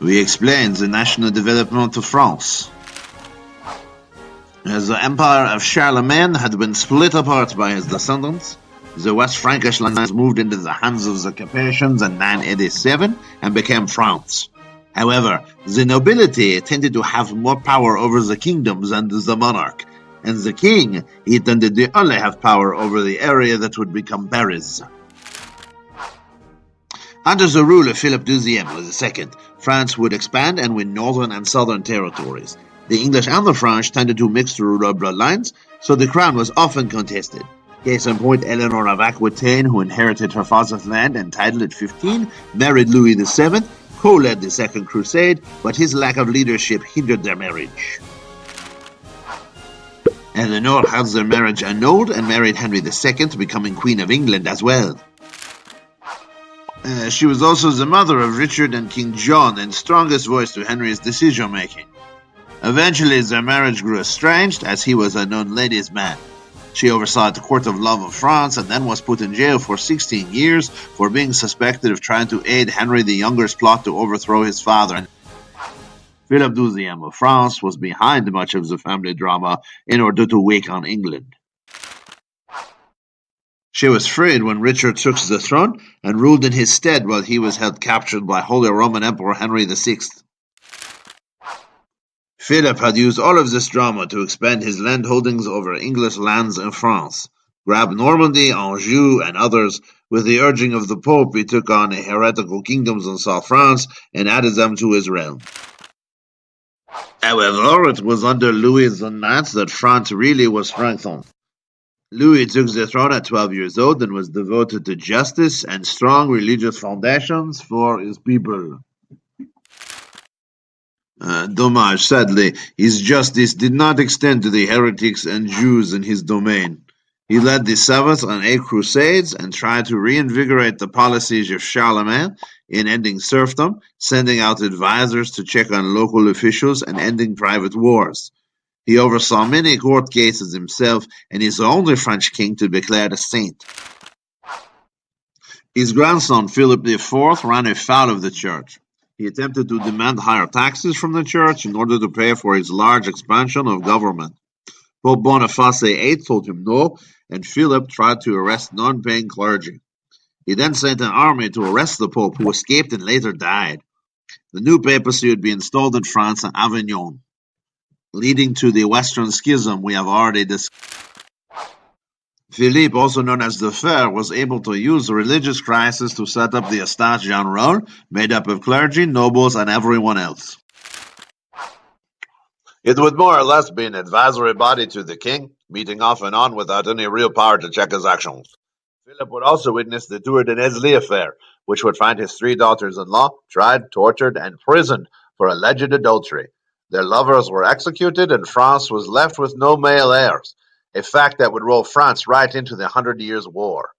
We explain the national development of France. As the empire of Charlemagne had been split apart by his descendants, the West Frankish lands moved into the hands of the Capetians in 987 and became France. However, the nobility tended to have more power over the kingdoms than the monarch, and the king, he tended to only have power over the area that would become Paris. Under the rule of Philip II, France would expand and win northern and southern territories. The English and the French tended to mix through royal bloodlines, so the crown was often contested. Case in point, Eleanor of Aquitaine, who inherited her father's land and title at 15, married Louis VII, co-led the Second Crusade, but his lack of leadership hindered their marriage. Eleanor had their marriage annulled and married Henry II, becoming Queen of England as well. She was also the mother of Richard and King John and strongest voice to Henry's decision-making. Eventually, their marriage grew estranged as he was a known ladies' man. She oversaw at the court of love of France and then was put in jail for 16 years for being suspected of trying to aid Henry the Younger's plot to overthrow his father. Philip II of France was behind much of the family drama in order to wake on England. She was freed when Richard took the throne and ruled in his stead while he was held captured by Holy Roman Emperor Henry VI. Philip had used all of this drama to expand his land holdings over English lands in France, grabbed Normandy, Anjou, and others. With the urging of the Pope, he took on heretical kingdoms in South France and added them to his realm. However, it was under Louis IX that France really was strengthened. Louis took the throne at 12 years old and was devoted to justice and strong religious foundations for his people. Dommage, sadly, his justice did not extend to the heretics and Jews in his domain. He led the 7th and 8th Crusades and tried to reinvigorate the policies of Charlemagne in ending serfdom, sending out advisors to check on local officials, and ending private wars. He oversaw many court cases himself and is the only French king to be declared a saint. His grandson, Philip IV, ran afoul of the church. He attempted to demand higher taxes from the church in order to pay for his large expansion of government. Pope Boniface VIII told him no, and Philip tried to arrest non-paying clergy. He then sent an army to arrest the Pope, who escaped and later died. The new papacy would be installed in France and Avignon, leading to the Western Schism we have already discussed. Philippe, also known as the Fair, was able to use the religious crisis to set up the Estates Generales, made up of clergy, nobles, and everyone else. It would more or less be an advisory body to the king, meeting off and on without any real power to check his actions. Philip would also witness the Tour de Nesle affair, which would find his 3 daughters-in-law tried, tortured, and imprisoned for alleged adultery. Their lovers were executed, and France was left with no male heirs, a fact that would roll France right into the 100 Years' War.